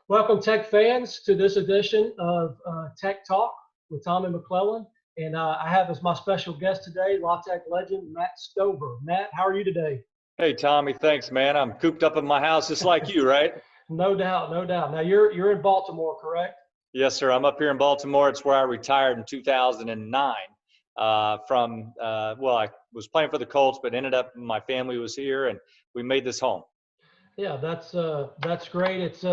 Welcome, Tech fans, to this edition of Tech Talk with Tommy McClellan. And I have as my special guest today, La Tech legend, Matt Stover. Matt, how are you today? Hey, Tommy, thanks, man. I'm cooped up in my house just like you, right? No doubt, no doubt. Now, you're in Baltimore, correct? Yes, sir. I'm up here in Baltimore. It's where I retired in 2009 well, I was playing for the Colts, but ended up my family was here and we made this home. Yeah, that's great. It's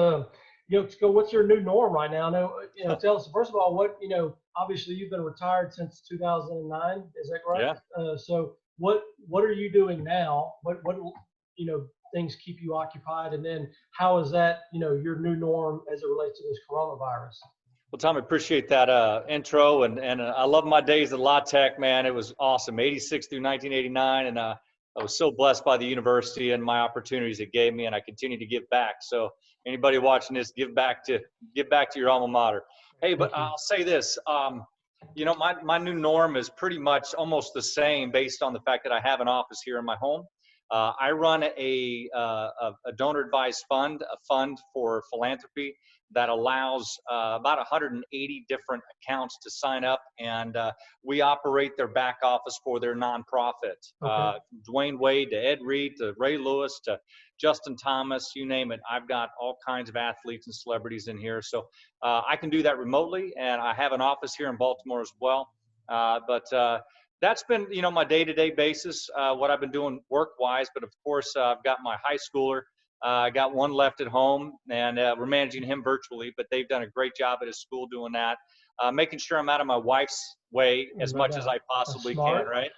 what's your new norm right now? No, tell us first of all obviously you've been retired since 2009. Is that correct? Yeah. So what are you doing now? What things keep you occupied, and then how is that your new norm as it relates to this coronavirus? Well, Tommy, appreciate that intro, and I love my days at La Tech, man. It was awesome, 86 through 1989, and I was so blessed by the university and my opportunities it gave me, and I continue to give back. So anybody watching this, give back to your alma mater. Hey, but I'll say this, my new norm is pretty much almost the same based on the fact that I have an office here in my home. I run a donor-advised fund, a fund for philanthropy that allows about 180 different accounts to sign up, and we operate their back office for their nonprofit. Okay. Dwayne Wade to Ed Reed to Ray Lewis to Justin Thomas, you name it. I've got all kinds of athletes and celebrities in here, so I can do that remotely, and I have an office here in Baltimore as well. That's been, my day-to-day basis, what I've been doing work-wise. But of course, I've got my high schooler. I got one left at home, and we're managing him virtually. But they've done a great job at his school doing that, making sure I'm out of my wife's way as much as I possibly can. Right?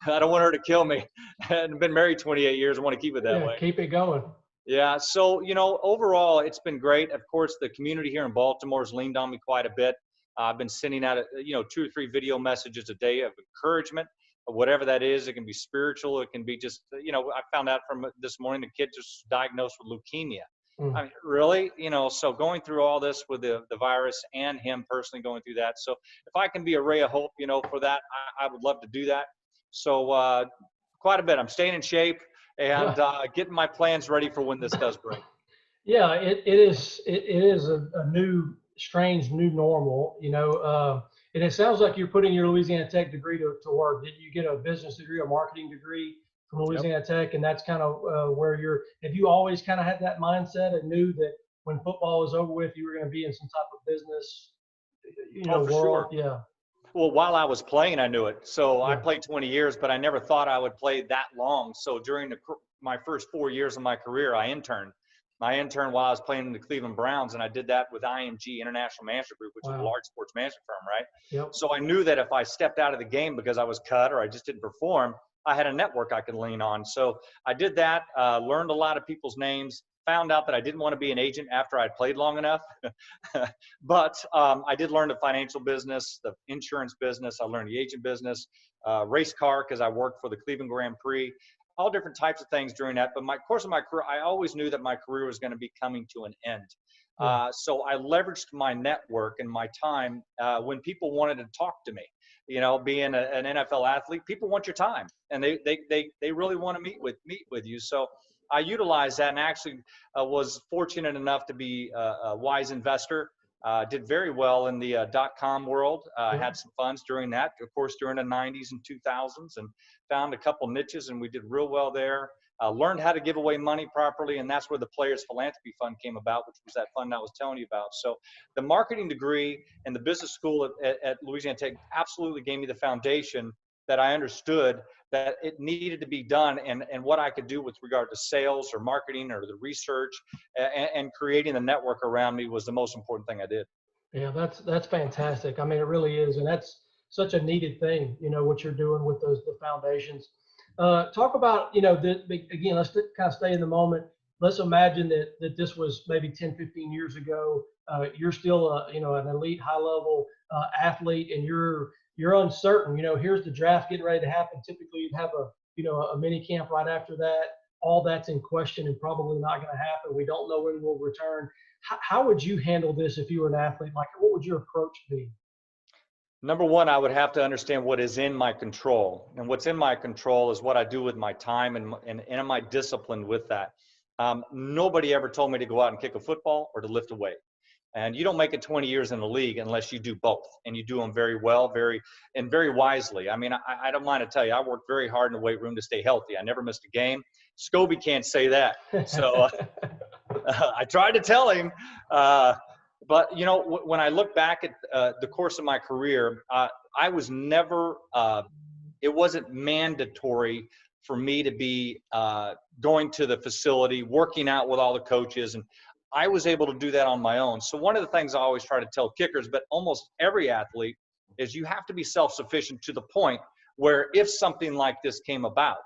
I don't want her to kill me. I've been married 28 years. I want to keep it that way. Keep it going. Yeah. So, overall, it's been great. Of course, the community here in Baltimore has leaned on me quite a bit. I've been sending out, 2 or 3 video messages a day of encouragement, whatever that is. It can be spiritual. It can be just, I found out from this morning the kid just diagnosed with leukemia. I mean, really, so going through all this with the virus and him personally going through that. So if I can be a ray of hope, for that, I would love to do that. So quite a bit. I'm staying in shape and getting my plans ready for when this does break. Yeah, it is a new, strange new normal, and it sounds like you're putting your Louisiana Tech degree to work. Did you get a business degree or marketing degree from Louisiana Tech? And that's kind of where have you always kind of had that mindset and knew that when football was over with, you were going to be in some type of business, for world? Sure. Yeah. Well, while I was playing, I knew it. So Yeah. I played 20 years, but I never thought I would play that long. So during my first 4 years of my career, I interned. I interned while I was playing in the Cleveland Browns, and I did that with IMG International Management Group, which is a large sports management firm, right? Yep. So I knew that if I stepped out of the game because I was cut or I just didn't perform, I had a network I could lean on. So I did that, learned a lot of people's names, found out that I didn't want to be an agent after I'd played long enough. But I did learn the financial business, the insurance business. I learned the agent business, race car because I worked for the Cleveland Grand Prix. All different types of things during that. But my course of my career, I always knew that my career was going to be coming to an end. So I leveraged my network and my time when people wanted to talk to me. Being an NFL athlete, people want your time, and they really want to meet with you. So I utilized that, and actually was fortunate enough to be a wise investor. Did very well in the .com world. I had some funds during that, of course, during the 90s and 2000s, and found a couple niches, and we did real well there. Learned how to give away money properly, and that's where the Players Philanthropy Fund came about, which was that fund I was telling you about. So the marketing degree and the business school at Louisiana Tech absolutely gave me the foundation that I understood that it needed to be done, and what I could do with regard to sales or marketing or the research and creating the network around me was the most important thing I did. Yeah, that's fantastic. I mean, it really is, and that's such a needed thing. What you're doing with the foundations. Talk about again. Let's kind of stay in the moment. Let's imagine that this was maybe 10, 15 years ago. You're still an elite, high level athlete, and you're uncertain. Here's the draft getting ready to happen. Typically, you'd have a mini camp right after that. All that's in question and probably not going to happen. We don't know when we'll return. How would you handle this if you were an athlete? Like, what would your approach be? Number one, I would have to understand what is in my control. And what's in my control is what I do with my time and am I disciplined with that? Nobody ever told me to go out and kick a football or to lift a weight. And you don't make it 20 years in the league unless you do both, and you do them very well, very wisely. I mean, I don't mind to tell you, I worked very hard in the weight room to stay healthy. I never missed a game. Scobie can't say that. So I tried to tell him, but when I look back at the course of my career, I was never. It wasn't mandatory for me to be going to the facility, working out with all the coaches, and I was able to do that on my own. So one of the things I always try to tell kickers, but almost every athlete, is you have to be self-sufficient to the point where if something like this came about,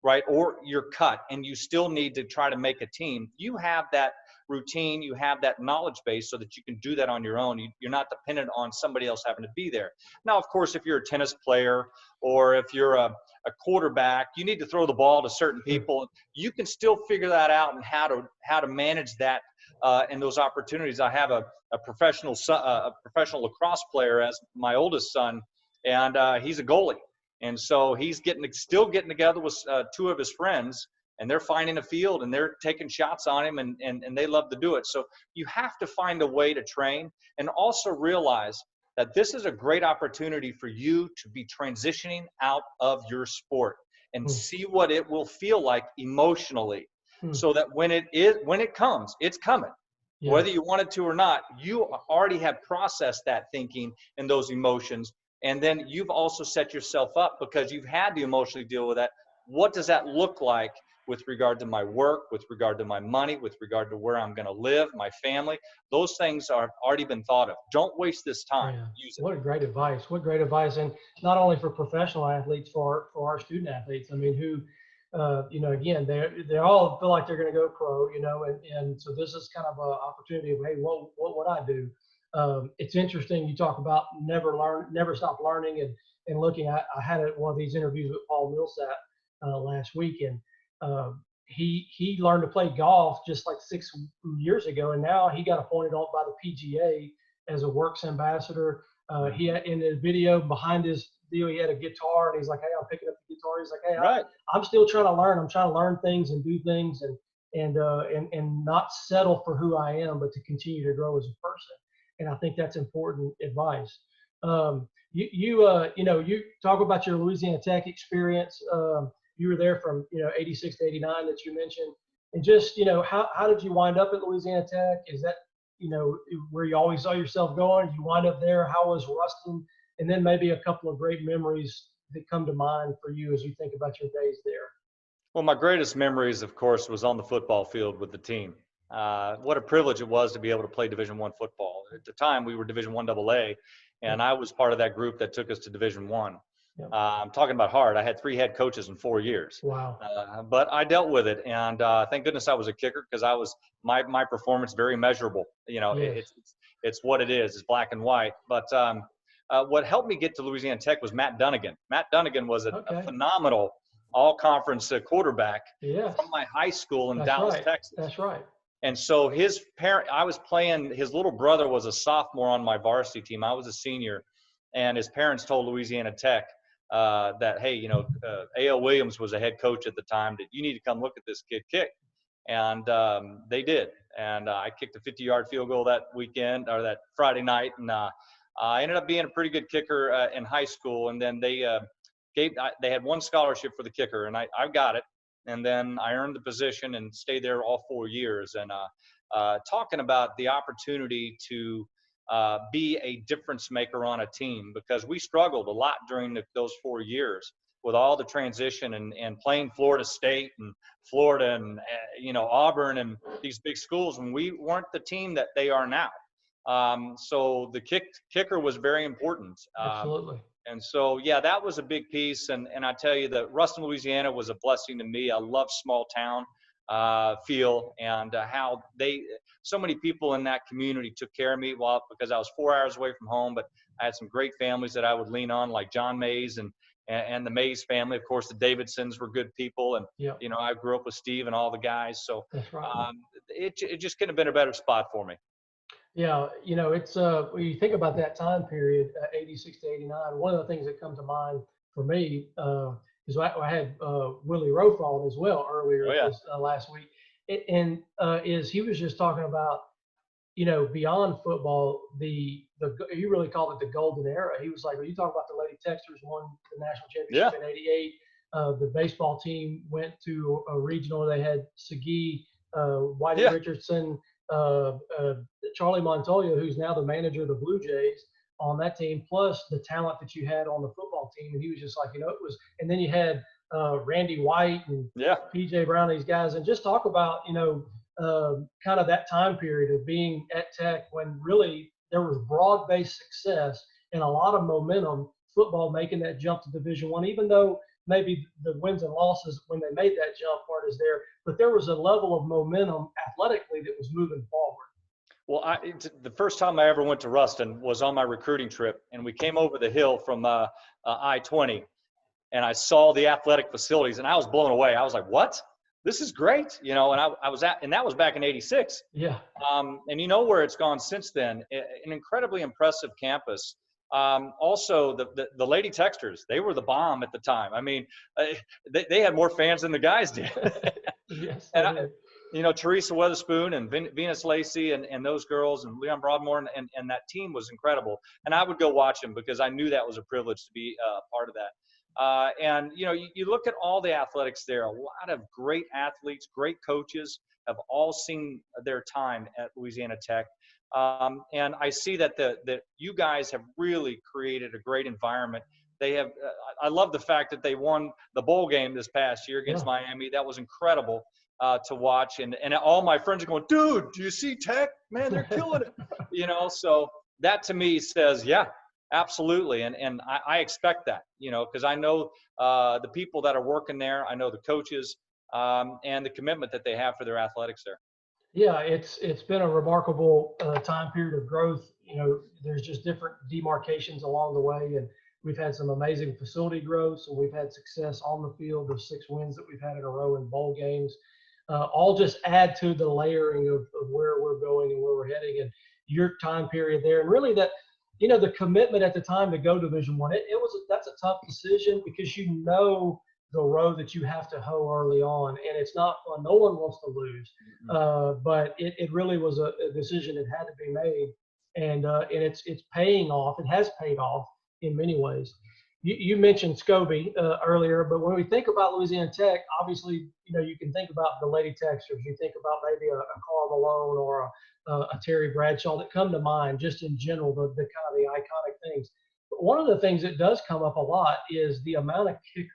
right, or you're cut and you still need to try to make a team, you have that routine, you have that knowledge base so that you can do that on your own. You're not dependent on somebody else having to be there. Now, of course, if you're a tennis player or if you're a quarterback, you need to throw the ball to certain people. You can still figure that out and how to manage that and those opportunities. I have a professional lacrosse player as my oldest son, and he's a goalie. And so he's still getting together with two of his friends, and they're finding a field and they're taking shots on him, and they love to do it. So you have to find a way to train and also realize that this is a great opportunity for you to be transitioning out of your sport and see what it will feel like emotionally, so that when it comes, it's coming. Yeah. Whether you want it to or not, you already have processed that thinking and those emotions. And then you've also set yourself up because you've had to emotionally deal with that. What does that look like with regard to my work, with regard to my money, with regard to where I'm going to live, my family? Those things are already been thought of. Don't waste this time. Yeah. Use it. What great advice. What great advice. And not only for professional athletes, for our student athletes, I mean, who, again, they all feel like they're going to go pro, and so this is kind of an opportunity of, hey, what would I do? It's interesting. You talk about never stop learning and looking. I had one of these interviews with Paul Millsap last week, and he learned to play golf just like 6 years ago, and now he got appointed on by the PGA as a works ambassador. He had, in the video behind his deal, he had a guitar, and he's like, "Hey, I'm picking up the guitar." He's like, "Hey, right. I'm still trying to learn. I'm trying to learn things and do things, and not settle for who I am, but to continue to grow as a person." And I think that's important advice. You talk about your Louisiana Tech experience. You were there from 86 to 89 that you mentioned, and just how did you wind up at Louisiana Tech? Is that where you always saw yourself going? You wind up there. How was Ruston? And then maybe a couple of great memories that come to mind for you as you think about your days there. Well, my greatest memories, of course, was on the football field with the team. What a privilege it was to be able to play Division I football. At the time, we were Division I AA, and I was part of that group that took us to Division I. Yep. I'm talking about hard. I had 3 head coaches in 4 years. Wow. But I dealt with it, and thank goodness I was a kicker, because I was my performance very measurable. Yes. It's what it is. It's black and white. But what helped me get to Louisiana Tech was Matt Dunnigan. Matt Dunnigan was a phenomenal all-conference quarterback from my high school in Dallas, Texas. That's right. And so his parent, I was playing, his little brother was a sophomore on my varsity team. I was a senior, and his parents told Louisiana Tech that, hey, A.L. Williams was a head coach at the time, that you need to come look at this kid kick. And they did. And I kicked a 50-yard field goal that weekend, or that Friday night. And I ended up being a pretty good kicker in high school. And then they had one scholarship for the kicker, and I got it. And then I earned the position and stayed there all 4 years. And talking about the opportunity to be a difference maker on a team, because we struggled a lot during those 4 years with all the transition and playing Florida State and Florida and Auburn and these big schools, and we weren't the team that they are now. So the kicker was very important. Absolutely. And so, that was a big piece. And I tell you that Ruston, Louisiana was a blessing to me. I love small town feel, and how so many people in that community took care of me because I was 4 hours away from home, but I had some great families that I would lean on, like John Mays and the Mays family. Of course, the Davidsons were good people. And, I grew up with Steve and all the guys. So that's right. It just couldn't have been a better spot for me. Yeah, it's when you think about that time period, 86 to 89, one of the things that come to mind for me is I had Willie Rowe on as well earlier this last week. Is he was just talking about, beyond football, he really called it the golden era. He was like, well, you talk about the Lady Texters won the national Yeah. championship in '88. The baseball team went to a regional. They had Segui, Whitey Yeah. Richardson, uh, uh, Charlie Montoya, who's now the manager of the Blue Jays, on that team, plus the talent that you had on the football team. And he was just like, it was, and then you had Randy White and Yeah. PJ Brown, these guys, and just talk about, kind of that time period of being at Tech when really there was broad-based success and a lot of momentum. Football making that jump to Division One, even though maybe the wins and losses when they made that jump weren't as there, but there was a level of momentum athletically that was moving forward. Well, the first time I ever went to Ruston was on my recruiting trip, and we came over the hill from I-20, and I saw the athletic facilities, and I was blown away. I was like, "What? This is great!" And and that was back in '86. Yeah. And you know where it's gone since then. An incredibly impressive campus. Also, the Lady Texters, they were the bomb at the time. I mean, they had more fans than the guys did. Yes. And Teresa Weatherspoon and Venus Lacey and those girls and Leon Broadmoor and that team was incredible. And I would go watch them because I knew that was a privilege to be part of that. And you look at all the athletics there, a lot of great athletes, great coaches have all seen their time at Louisiana Tech. And I see that that you guys have really created a great environment. They have. I love the fact that they won the bowl game this past year against Miami. That was incredible to watch. And all my friends are going, "Dude, do you see Tech? Man, they're killing it." So that to me says, yeah, absolutely. And I expect that, because I know the people that are working there. I know the coaches and the commitment that they have for their athletics there. Yeah, it's been a remarkable time period of growth. There's just different demarcations along the way, and we've had some amazing facility growth. So we've had success on the field. The 6 wins that we've had in a row in bowl games, all just add to the layering of where we're going and where we're heading, and your time period there, and really that, the commitment at the time to go Division One. That's a tough decision because the road that you have to hoe early on, and it's not fun. No one wants to lose, but it really was a decision that had to be made, and it's paying off. It has paid off in many ways. You mentioned Scobie earlier, but when we think about Louisiana Tech, obviously, you can think about the Lady Texters. You think about maybe a Carl Malone or a Terry Bradshaw that come to mind just in general, the kind of the iconic things. But one of the things that does come up a lot is the amount of kickers.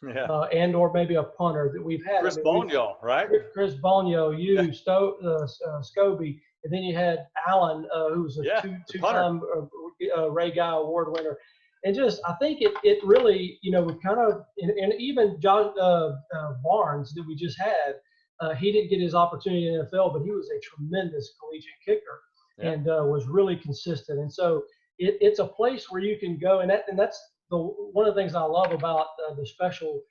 Yeah. And or maybe a punter that we've had. Chris Bonio, right? Chris Bonio, Scobie, and then you had Allen, who was a two-time Ray Guy Award winner. And just, I think it really, we kind of, and even John Barnes that we just had, he didn't get his opportunity in the NFL, but he was a tremendous collegiate kicker and was really consistent. And so it's a place where you can go, and that's one of the things I love about the special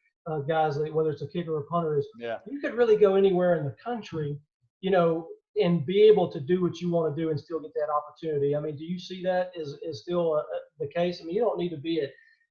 guys, whether it's a kicker or punter, is you could really go anywhere in the country, and be able to do what you want to do and still get that opportunity. I mean, do you see that is still the case? I mean, you don't need to be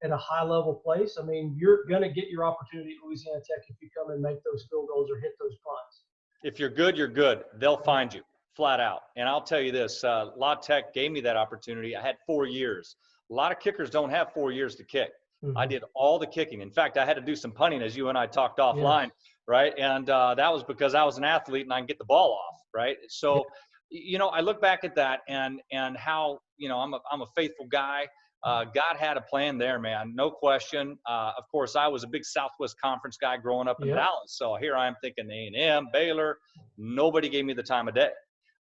at a high level place. I mean, you're going to get your opportunity at Louisiana Tech if you come and make those field goals or hit those punts. If you're good, you're good. They'll find you flat out. And I'll tell you this, La Tech gave me that opportunity. I had 4 years. A lot of kickers don't have 4 years to kick. I did all the kicking. In fact, I had to do some punting, as you and I talked offline, right? And that was because I was an athlete and I can get the ball off, right? So, I look back at that and how, I'm a faithful guy. God had a plan there, man, no question. Of course, I was a big Southwest Conference guy growing up in Dallas. So here I am thinking A&M, Baylor. Nobody gave me the time of day.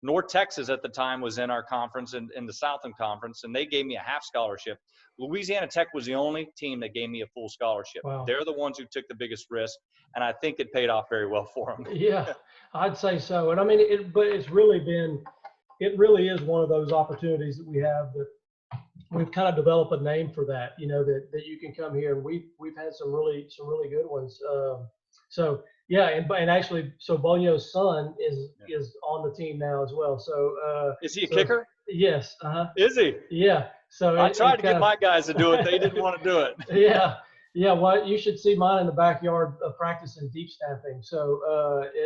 North Texas at the time was in our conference, in the Southern Conference, and they gave me a half scholarship. Louisiana Tech was the only team that gave me a full scholarship. Wow. They're the ones who took the biggest risk, and I think it paid off very well for them. Yeah, I'd say so. And I mean, it really is one of those opportunities that we have that we've kind of developed a name for that, that you can come here, and we've had some really good ones. So yeah, and actually, so Bonio's son is on the team now as well. So is he a kicker? Yes. Is he? Yeah. So I tried to get my guys to do it. They didn't want to do it. Yeah. Yeah, well, you should see mine in the backyard practicing deep snapping. So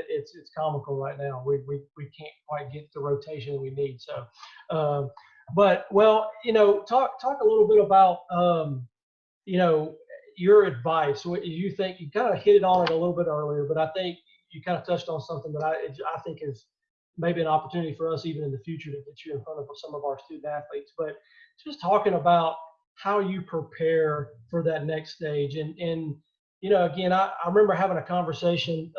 it's comical right now. We can't quite get the rotation we need. So, but well, talk a little bit about you know your advice. What you think? You kind of hit it on it a little bit earlier, but I think you kind of touched on something that I think is maybe an opportunity for us even in the future to get you in front of some of our student athletes. But just talking about how you prepare for that next stage. And again, I remember having a conversation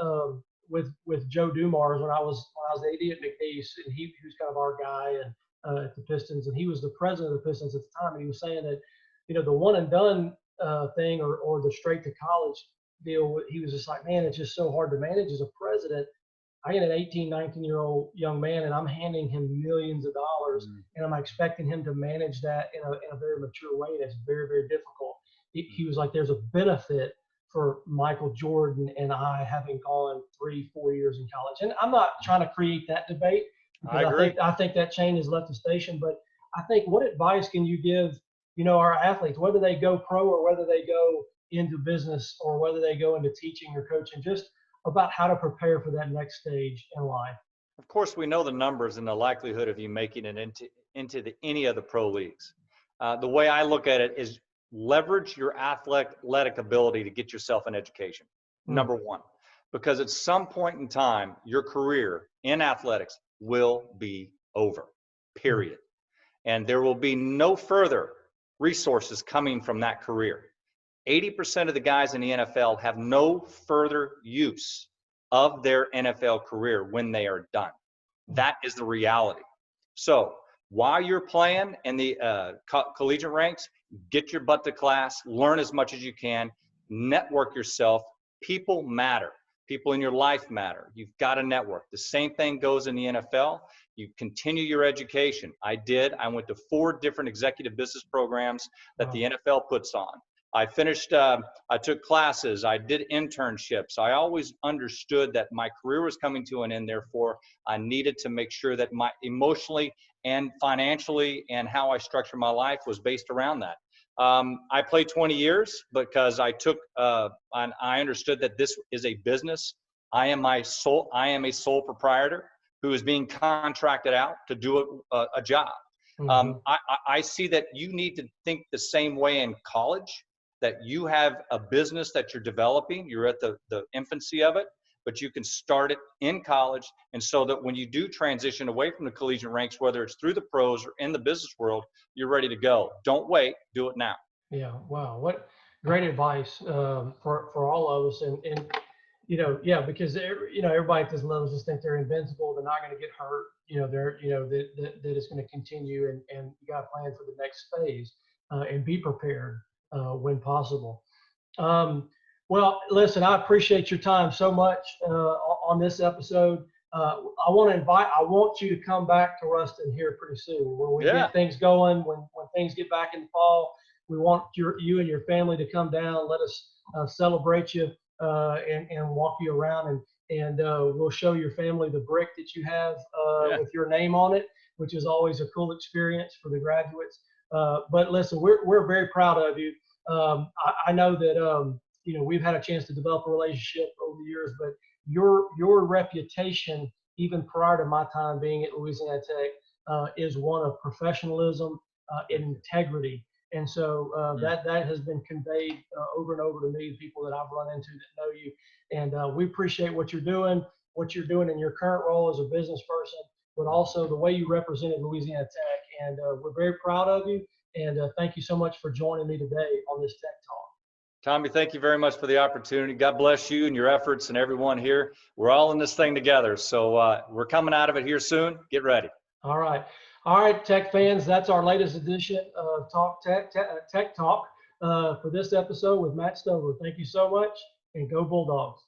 with Joe Dumars when I was AD at McNeese, and he was kind of our guy and at the Pistons, and he was the president of the Pistons at the time. And he was saying that the one and done thing or the straight to college deal. He was just like, man, it's just so hard to manage as a president. I get an 18, 19-year-old young man, and I'm handing him millions of dollars, and I'm expecting him to manage that in a very mature way. That's very, very difficult. He was like, there's a benefit for Michael Jordan and I having gone 3-4 years in college. And I'm not trying to create that debate because I agree. I think that chain has left the station. But I think, what advice can you give, our athletes, whether they go pro or whether they go into business or whether they go into teaching or coaching, just about how to prepare for that next stage in life? Of course, we know the numbers and the likelihood of you making it into any of the pro leagues. The way I look at it is leverage your athletic ability to get yourself an education, number one. Because at some point in time, your career in athletics will be over, period. And there will be no further resources coming from that career. 80% of the guys in the NFL have no further use of their NFL career when they are done. That is the reality. So while you're playing in the collegiate ranks, get your butt to class, learn as much as you can, network yourself. People matter. People in your life matter. You've got to network. The same thing goes in the NFL. You continue your education. I went to 4 different executive business programs that the NFL puts on. I finished, I took classes, I did internships. I always understood that my career was coming to an end. Therefore, I needed to make sure that my emotionally and financially and how I structured my life was based around that. I played 20 years because I understood that this is a business. I am a sole proprietor who is being contracted out to do a job. I see that you need to think the same way in college, that you have a business that you're developing. You're at the infancy of it, but you can start it in college. And so that when you do transition away from the collegiate ranks, whether it's through the pros or in the business world, you're ready to go. Don't wait, do it now. Yeah. Wow. What great advice for all of us. And because everybody at this level just think they're invincible. They're not going to get hurt. That it's going to continue, and you got to plan for the next phase and be prepared when possible. Well, listen, I appreciate your time so much on this episode. I want you to come back to Ruston here pretty soon when we get things going, when things get back in the fall. We want you and your family to come down. Let us celebrate you and walk you around, and we'll show your family the brick that you have with your name on it, which is always a cool experience for the graduates. But listen, we're very proud of you. I know that we've had a chance to develop a relationship over the years, but your reputation, even prior to my time being at Louisiana Tech, is one of professionalism and integrity. And so that has been conveyed over and over to me, people that I've run into that know you. And we appreciate what you're doing in your current role as a business person, but also the way you represented Louisiana Tech. And we're very proud of you. And thank you so much for joining me today on this Tech Talk. Tommy, thank you very much for the opportunity. God bless you and your efforts and everyone here. We're all in this thing together. So we're coming out of it here soon. Get ready. All right, Tech fans, that's our latest edition of Tech Talk for this episode with Matt Stover. Thank you so much, and go Bulldogs.